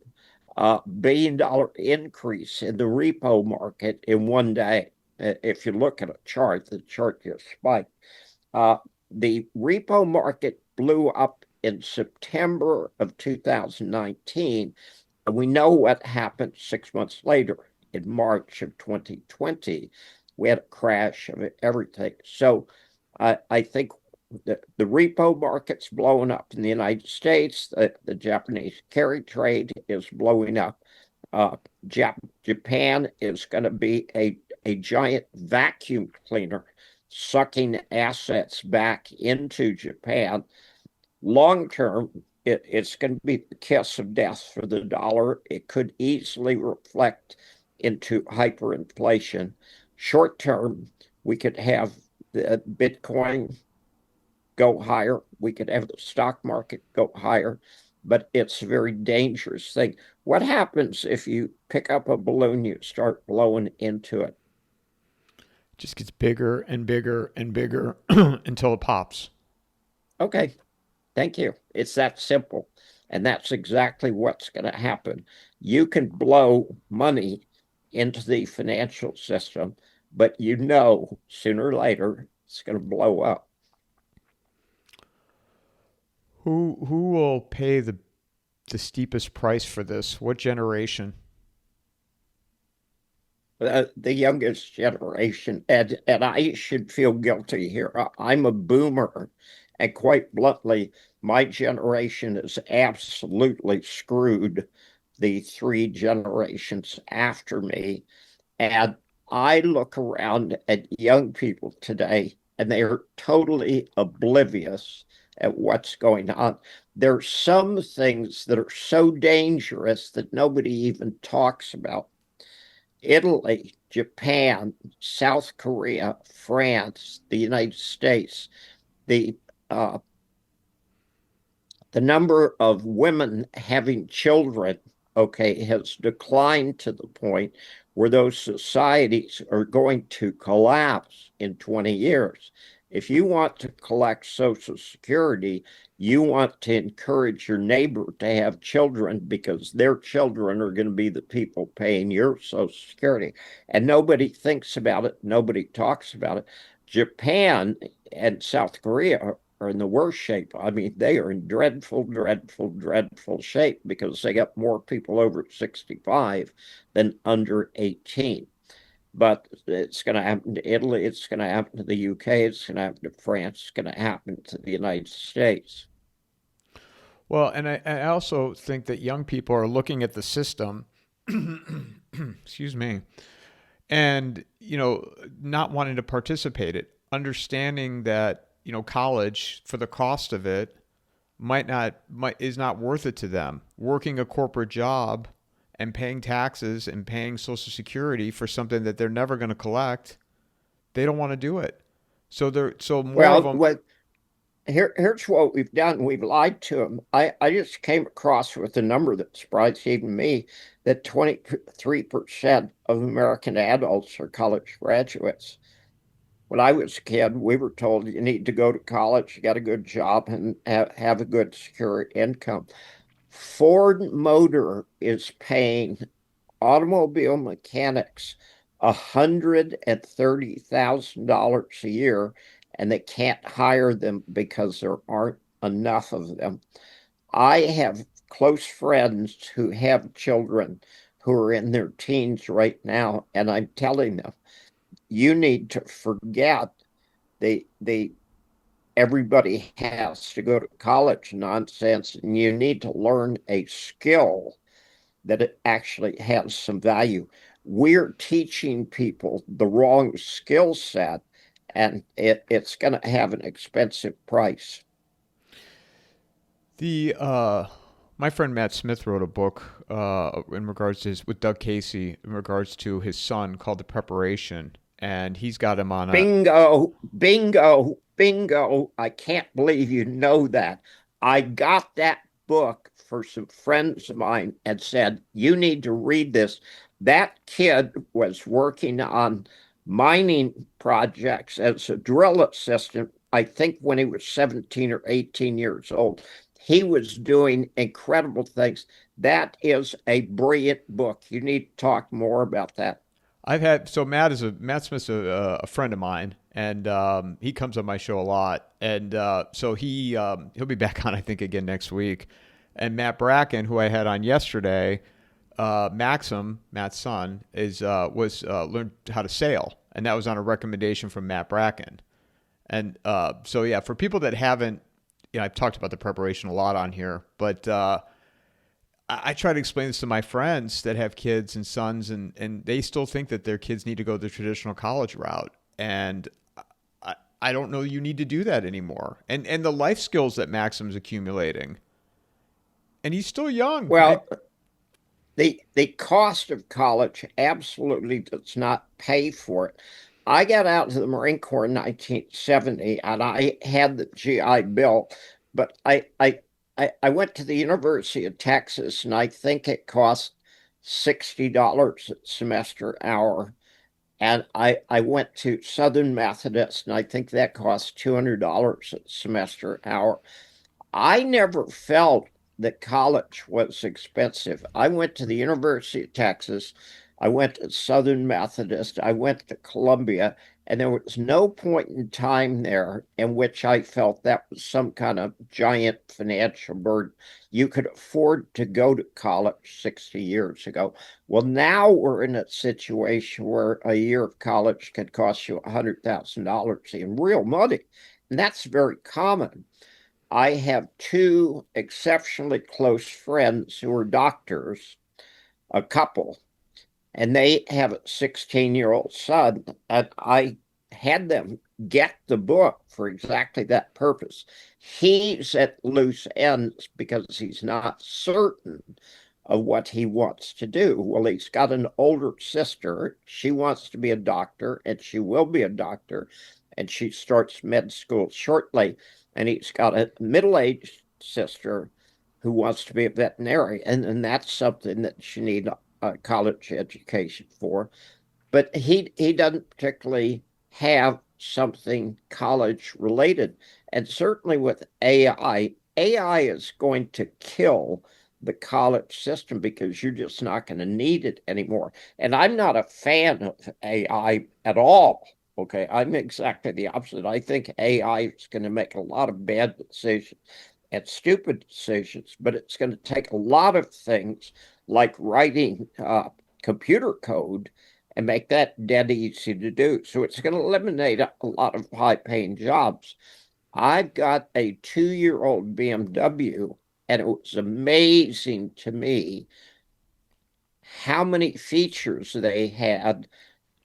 Speaker 2: billion-dollar increase in the repo market in one day. If you look at a chart, the chart just spiked. Uh, the repo market blew up in September of 2019, and we know what happened 6 months later in March of 2020. We had a crash of everything. So I think the repo market's blowing up in the United States. The Japanese carry trade is blowing up. Japan is going to be a giant vacuum cleaner, sucking assets back into Japan. Long term, it's going to be the kiss of death for the dollar. It could easily reflect into hyperinflation. Short term, we could have the Bitcoin go higher. We could have the stock market go higher, but it's a very dangerous thing. What happens if you pick up a balloon, you start blowing into it?
Speaker 1: It just gets bigger and bigger and bigger until it pops.
Speaker 2: Okay, thank you. It's that simple. And that's exactly what's going to happen. You can blow money into the financial system, but sooner or later it's going to blow up.
Speaker 1: Who will pay the steepest price for this? What generation?
Speaker 2: The youngest generation, and I should feel guilty here. I'm a boomer, and quite bluntly, my generation is absolutely screwed the three generations after me. And I look around at young people today, and they are totally oblivious at what's going on. There are some things that are so dangerous that nobody even talks about. Italy, Japan, South Korea, France, the United States, the uh, the number of women having children, okay, has declined to the point where those societies are going to collapse in 20 years. If you want to collect Social Security, you want to encourage your neighbor to have children because their children are going to be the people paying your Social Security. And nobody thinks about it, nobody talks about it. Japan and South Korea are in the worst shape. I mean, they are in dreadful, dreadful, dreadful shape because they got more people over 65 than under 18. But it's going to happen to Italy, it's going to happen to the UK, it's going to happen to France, it's going to happen to the United States.
Speaker 1: Well, and I also think that young people are looking at the system, excuse me, and not wanting to participate it, understanding that college for the cost of it is not worth it to them. Working a corporate job and paying taxes and paying Social Security for something that they're never going to collect, they don't want to do it. So more of
Speaker 2: Well,
Speaker 1: them.
Speaker 2: here's what we've done. We've lied to them. I just came across with a number that surprised even me that 23% of American adults are college graduates. When I was a kid, we were told you need to go to college, get a good job, and have a good secure income. Ford Motor is paying automobile mechanics $130,000 a year, and they can't hire them because there aren't enough of them. I have close friends who have children who are in their teens right now, and I'm telling them, you need to forget they everybody has to go to college nonsense, and you need to learn a skill that it actually has some value. We're teaching people the wrong skill set, and it's going to have an expensive price.
Speaker 1: The My friend Matt Smith wrote a book in regards to with Doug Casey in regards to his son called The Preparation, and he's got him on a.
Speaker 2: Bingo, bingo, bingo. I can't believe you know that. I got that book for some friends of mine and said, you need to read this. That kid was working on mining projects as a drill assistant, I think when he was 17 or 18 years old. He was doing incredible things. That is a brilliant book. You need to talk more about that.
Speaker 1: I've had so Matt Smith's a friend of mine, and he comes on my show a lot, and so he'll be back on I think again next week, and Matt Bracken, who I had on yesterday, Maxim, Matt's son, is was learned how to sail, and that was on a recommendation from Matt Bracken, and so yeah, for people that haven't, I've talked about the preparation a lot on here, but I try to explain this to my friends that have kids and sons, and they still think that their kids need to go the traditional college route. And I don't know you need to do that anymore. And the life skills that Maxim's accumulating. And he's still young.
Speaker 2: Well, the cost of college absolutely does not pay for it. I got out of the Marine Corps in 1970 and I had the GI Bill, but I went to the University of Texas and I think it cost $60 a semester hour. And I went to Southern Methodist and I think that cost $200 a semester hour. I never felt that college was expensive. I went to the University of Texas. I went to Southern Methodist. I went to Columbia. And there was no point in time there in which I felt that was some kind of giant financial burden. You could afford to go to college 60 years ago. Well, now we're in a situation where a year of college could cost you $100,000 in real money. And that's very common. I have two exceptionally close friends who are doctors, a couple, and they have a 16-year-old son. And I had them get the book for exactly that purpose. He's at loose ends because he's not certain of what he wants to do. Well, he's got an older sister. She wants to be a doctor, and she will be a doctor, and she starts med school shortly. And he's got a middle-aged sister who wants to be a veterinarian, and that's something that you need college education for, but he doesn't particularly have something college related. And certainly with AI is going to kill the college system because you're just not going to need it anymore. And I'm not a fan of AI at all. Okay, I'm exactly the opposite. I think AI is going to make a lot of bad decisions and stupid decisions, but it's going to take a lot of things like writing computer code and make that dead easy to do. So it's going to eliminate a lot of high paying jobs. I've got a 2-year-old BMW, and it was amazing to me how many features they had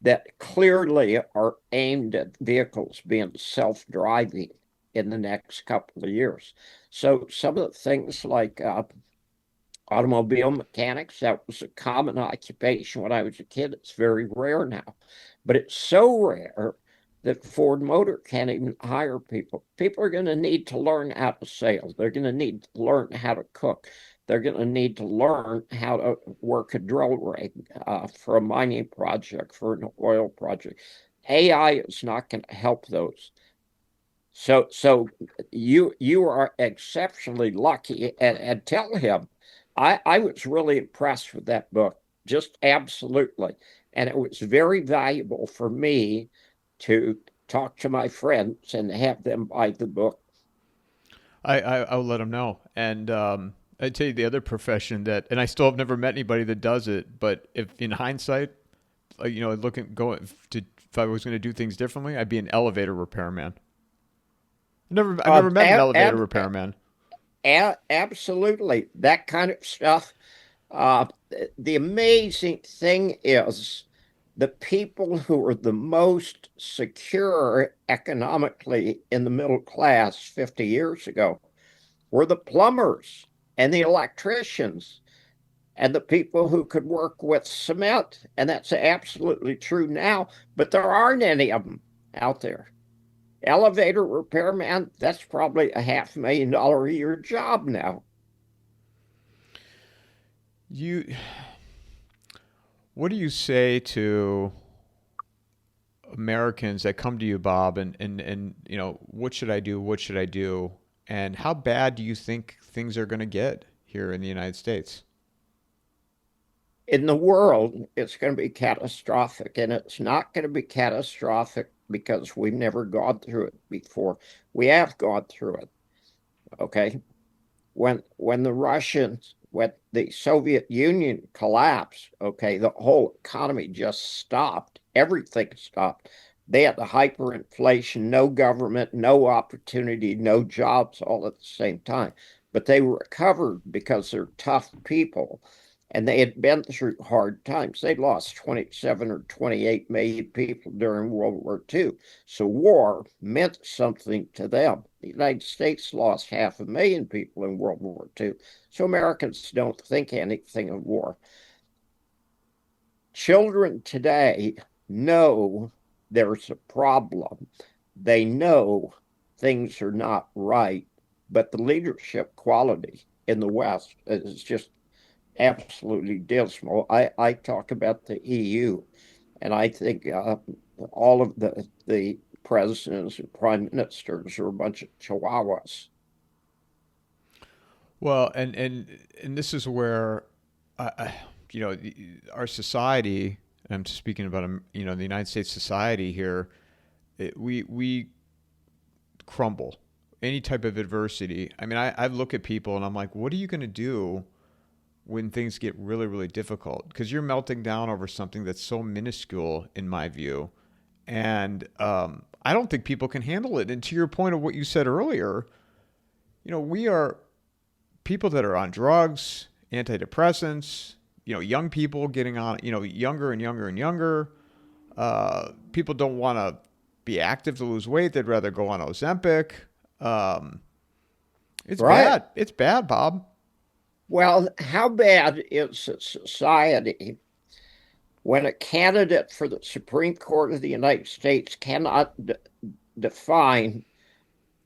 Speaker 2: that clearly are aimed at vehicles being self-driving in the next couple of years. So some of the things like automobile mechanics, that was a common occupation when I was a kid. It's very rare now, but it's so rare that Ford Motor can't even hire people. People are going to need to learn how to sail. They're going to need to learn how to cook. They're going to need to learn how to work a drill rig for a mining project, for an oil project. AI is not going to help those. So you are exceptionally lucky, and tell him I was really impressed with that book, just absolutely. And it was very valuable for me to talk to my friends and have them buy the book.
Speaker 1: I'll let them know. And I tell you the other profession that, and I still have never met anybody that does it. But if in hindsight, looking going to if I was going to do things differently, I'd be an elevator repairman. I've never met an elevator repairman.
Speaker 2: Absolutely, that kind of stuff. Uh, the amazing thing is the people who are the most secure economically in the middle class 50 years ago were the plumbers and the electricians and the people who could work with cement. And that's absolutely true now, but there aren't any of them out there. Elevator repairman, that's probably a $500,000 a year job now.
Speaker 1: You, what do you say to Americans that come to you, Bob, and what should I do? What should I do? And how bad do you think things are going to get here in the United States?
Speaker 2: In the world, it's going to be catastrophic, and it's not going to be catastrophic because we've never gone through it before. We have gone through it. Okay. When the Soviet Union collapsed, okay, the whole economy just stopped. Everything stopped. They had the hyperinflation, no government, no opportunity, no jobs all at the same time. But they recovered because they're tough people and they had been through hard times. They lost 27 or 28 million people during World War II. So war meant something to them. The United States lost 500,000 people in World War II. So Americans don't think anything of war. Children today know there's a problem. They know things are not right, but the leadership quality in the West is just absolutely dismal. I talk about the EU, and I think all of the presidents and prime ministers are a bunch of chihuahuas.
Speaker 1: Well, and this is where, our society. And I'm speaking about the United States society here. We crumble any type of adversity. I mean, I look at people and I'm like, what are you going to do when things get really, really difficult? Because you're melting down over something that's so minuscule, in my view. And I don't think people can handle it. And to your point of what you said earlier, we are people that are on drugs, antidepressants, young people getting on, younger and younger and younger. People don't want to be active to lose weight. They'd rather go on Ozempic. It's
Speaker 2: Right.
Speaker 1: bad. It's bad, Bob.
Speaker 2: Well, how bad is society when a candidate for the Supreme Court of the United States cannot define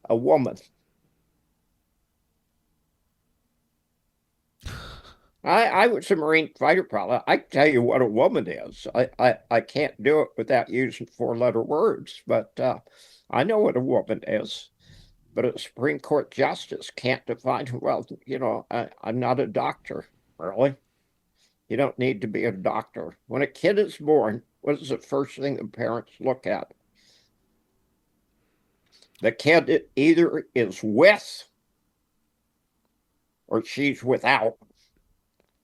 Speaker 2: a woman? I was a Marine fighter pilot. I can tell you what a woman is. I can't do it without using four-letter words, but I know what a woman is. But a Supreme Court justice can't define, well, I'm not a doctor, really. You don't need to be a doctor. When a kid is born, what is the first thing the parents look at? The kid either is with or she's without.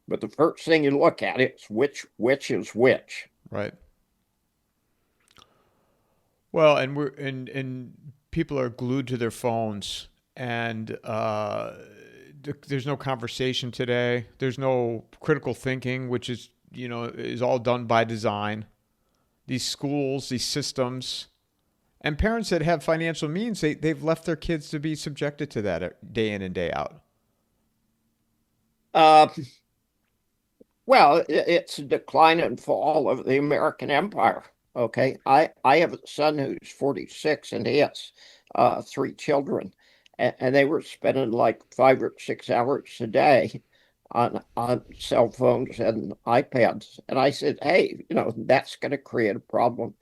Speaker 2: But the first thing you look at is which is which.
Speaker 1: Right. Well, and and people are glued to their phones, and there's no conversation today. There's no critical thinking, which is is all done by design. These schools, these systems, and parents that have financial means, they've left their kids to be subjected to that day in and day out.
Speaker 2: Uh, well, it's a decline and fall of the American empire. Okay, I have a son who's 46 and he has three children, and they were spending like 5 or 6 hours a day on cell phones and iPads. And I said, hey, that's going to create a problem.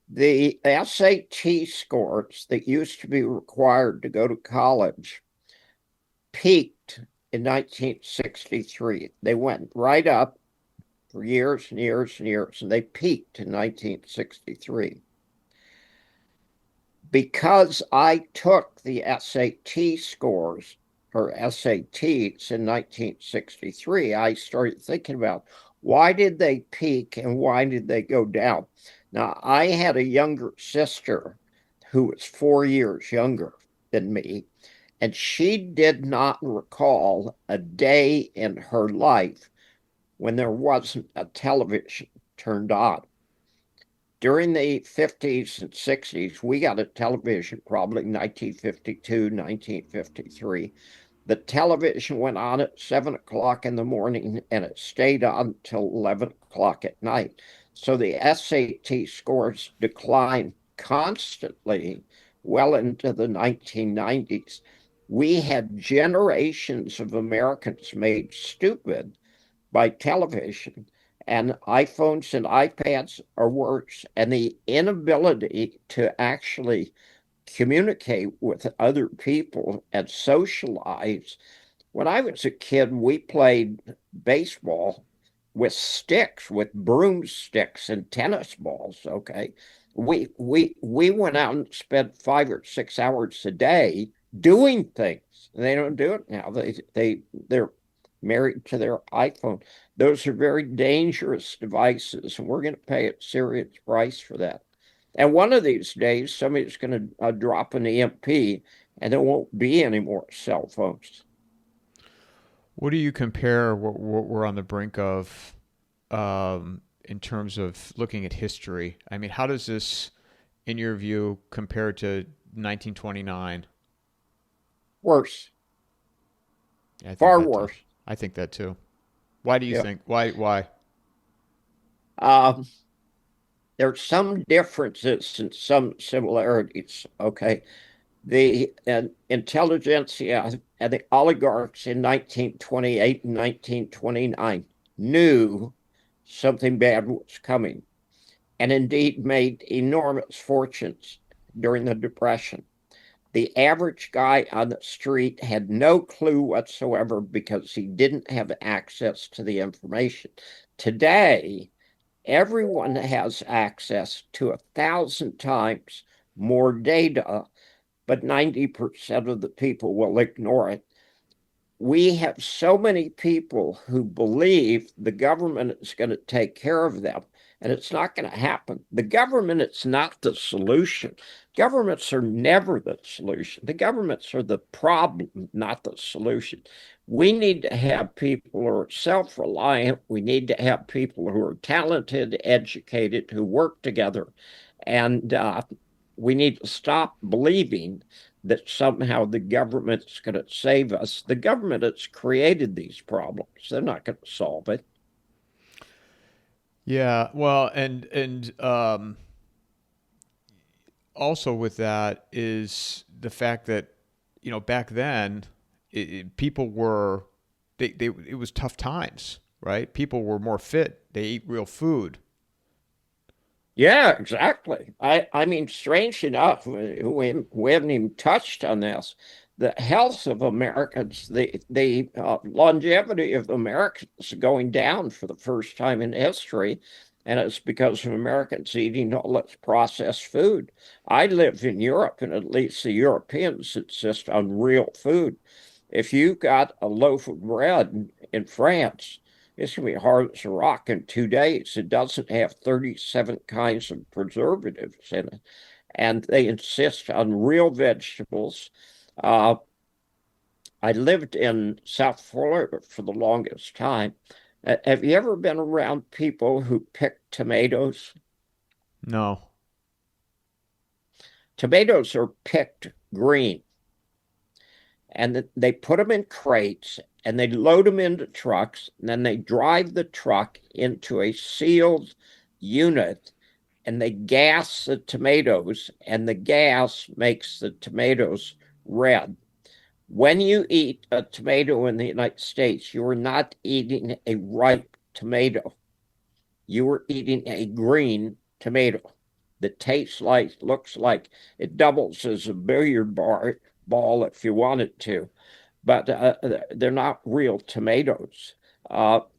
Speaker 2: The SAT scores that used to be required to go to college peaked in 1963. They went right up for years and years and years, and they peaked in 1963. Because I took the SAT scores or SATs in 1963, I started thinking about why did they peak and why did they go down? Now, I had a younger sister who was 4 years younger than me, and she did not recall a day in her life when there wasn't a television turned on. During the 50s and 60s, we got a television probably 1952, 1953. The television went on at 7 o'clock in the morning and it stayed on till 11 o'clock at night. So the SAT scores declined constantly well into the 1990s. We had generations of Americans made stupid by television, and iPhones and iPads are worse. And the inability to actually communicate with other people and socialize. When I was a kid, we played baseball with sticks, with broomsticks and tennis balls. Okay, we went out and spent 5 or 6 hours a day doing things. They don't do it now. They're married to their iPhone. Those are very dangerous devices, and we're going to pay a serious price for that. And one of these days, somebody's going to drop an EMP, and there won't be any more cell phones.
Speaker 1: What do you compare what we're on the brink of in terms of looking at history? I mean, how does this, in your view, compare to 1929?
Speaker 2: Worse,
Speaker 1: Yeah, I think
Speaker 2: far
Speaker 1: that too.
Speaker 2: worse.
Speaker 1: I think that too. Why do you
Speaker 2: Yeah.
Speaker 1: think? Why?
Speaker 2: Um, there's some differences and some similarities. Okay. The intelligentsia and the oligarchs in 1928 and 1929 knew something bad was coming and indeed made enormous fortunes during the Depression. The average guy on the street had no clue whatsoever because he didn't have access to the information. Today, everyone has access to 1,000 times more data, but 90% of the people will ignore it. We have so many people who believe the government is going to take care of them, and it's not going to happen. The government is not the solution. Governments are never the solution. The governments are the problem, not the solution. We need to have people who are self-reliant. We need to have people who are talented, educated, who work together. And we need to stop believing that somehow the government's going to save us. The government has created these problems. They're not going to solve it.
Speaker 1: Yeah. Well, and also with that is the fact that back then people were they it was tough times, right? People were more fit. They ate real food.
Speaker 2: Yeah, exactly. I mean, strange enough, we haven't even touched on this. The health of Americans, the longevity of Americans is going down for the first time in history, and it's because of Americans eating all this processed food. I live in Europe, and at least the Europeans insist on real food. If you got a loaf of bread in France, it's going to be hard as a rock in 2 days. It doesn't have 37 kinds of preservatives in it. And they insist on real vegetables. Uh, I lived in South Florida for the longest time. Have you ever been around people who pick tomatoes?
Speaker 1: No.
Speaker 2: Tomatoes are picked green, and they put them in crates and they load them into trucks, and then they drive the truck into a sealed unit and they gas the tomatoes, and the gas makes the tomatoes red. When you eat a tomato in the United States, you are not eating a ripe tomato. You are eating a green tomato that tastes like, looks like it doubles as a billiard ball if you want it to, but they're not real tomatoes.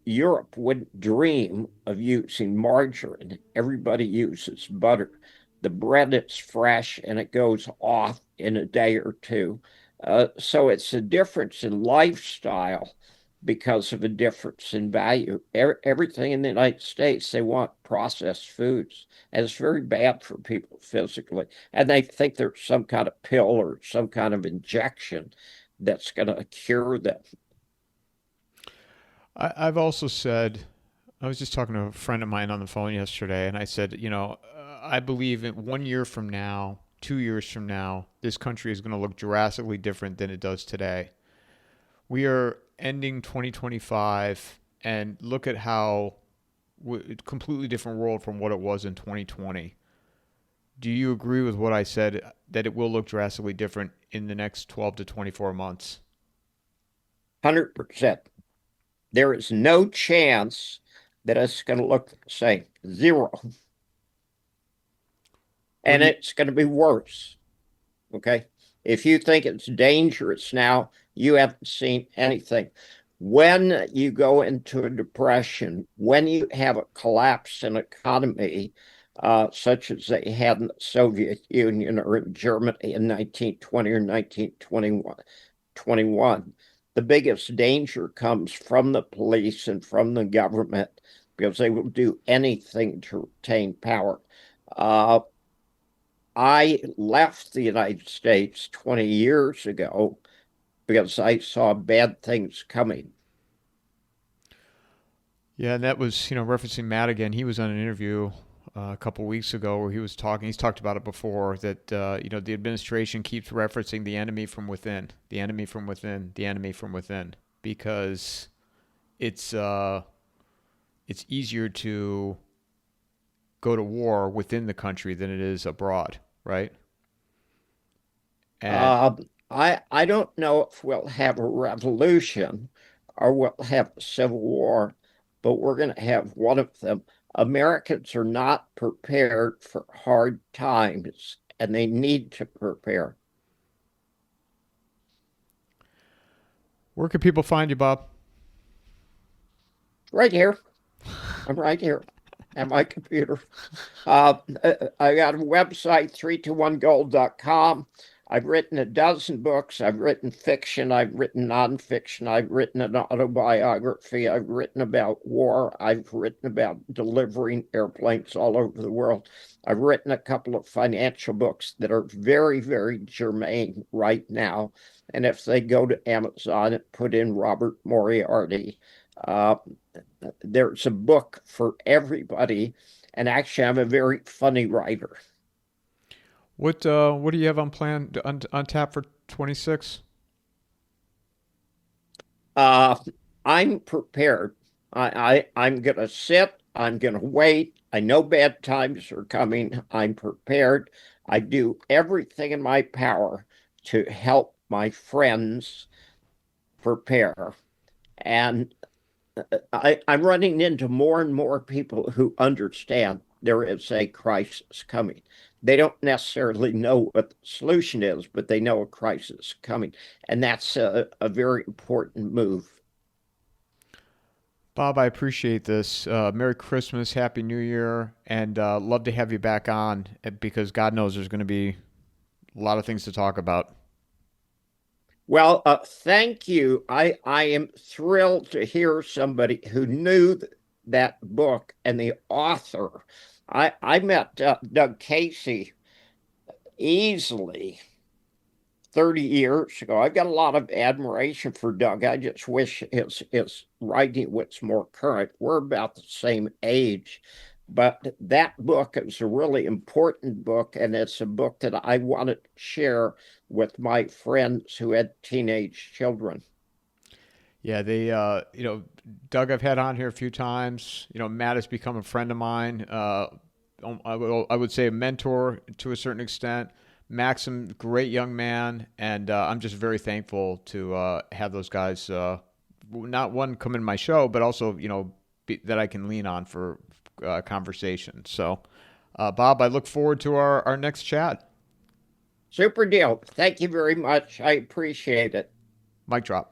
Speaker 2: Europe wouldn't dream of using margarine. Everybody uses butter. The bread is fresh and it goes off in a day or two. So it's a difference in lifestyle because of a difference in value. Everything in the United States, they want processed foods, and it's very bad for people physically. And they think there's some kind of pill or some kind of injection that's going to cure them.
Speaker 1: I've also said, I was just talking to a friend of mine on the phone yesterday, and I said, I believe in 1 year from now, 2 years from now, this country is going to look drastically different than it does today. We are ending 2025, and look at how completely different world from what it was in 2020. Do you agree with what I said that it will look drastically different in the next 12 to 24 months?
Speaker 2: 100%. There is no chance that it's going to look the same. Zero.
Speaker 1: What
Speaker 2: And
Speaker 1: do you
Speaker 2: it's going to be worse. Okay. If you think it's dangerous now, you haven't seen anything. When you go into a depression, when you have a collapse in economy, such as they had in the Soviet Union or in Germany in 1920 or 1921, the biggest danger comes from the police and from the government because they will do anything to retain power. Uh, I left the United States 20 years ago because I saw bad things coming.
Speaker 1: Yeah, and that was, referencing Matt again. He was on an interview a couple weeks ago where he was talking. He's talked about it before that, the administration keeps referencing the enemy from within, the enemy from within, the enemy from within, because it's easier to go to war within the country than it is abroad, right? And
Speaker 2: Uh, I don't know if we'll have a revolution or we'll have a civil war, but we're going to have one of them. Americans are not prepared for hard times, and they need to prepare.
Speaker 1: where can people find you, Bob?
Speaker 2: Right here. I'm right here at my computer. I got a website, 321gold.com. I've written a dozen books. I've written fiction. I've written nonfiction. I've written an autobiography. I've written about war. I've written about delivering airplanes all over the world. I've written a couple of financial books that are very, very germane right now. And if they go to Amazon and put in Robert Moriarty, uh, there's a book for everybody. And actually, I'm a very funny writer.
Speaker 1: What do you have on plan on tap for 26?
Speaker 2: Uh, I'm prepared. I'm going to sit. I'm going to wait. I know bad times are coming. I'm prepared. I do everything in my power to help my friends prepare. And I'm running into more and more people who understand there is a crisis coming. They don't necessarily know what the solution is, but they know a crisis is coming. And that's a very important move.
Speaker 1: Bob, I appreciate this. Merry Christmas, Happy New Year, and love to have you back on because God knows there's going to be a lot of things to talk about.
Speaker 2: Well, thank you. I am thrilled to hear somebody who knew that book and the author. I met Doug Casey easily 30 years ago. I've got a lot of admiration for Doug. I just wish his writing was more current. We're about the same age. But that book is a really important book, and it's a book that I wanted to share with my friends who had teenage children.
Speaker 1: Yeah, Doug, I've had on here a few times. Matt has become a friend of mine. I would say a mentor to a certain extent. Maxim, great young man, and I'm just very thankful to have those guys. Not one come in my show, but also that I can lean on for conversation. So, Bob, I look forward to our next chat.
Speaker 2: Super deal. Thank you very much. I appreciate it.
Speaker 1: Mic drop.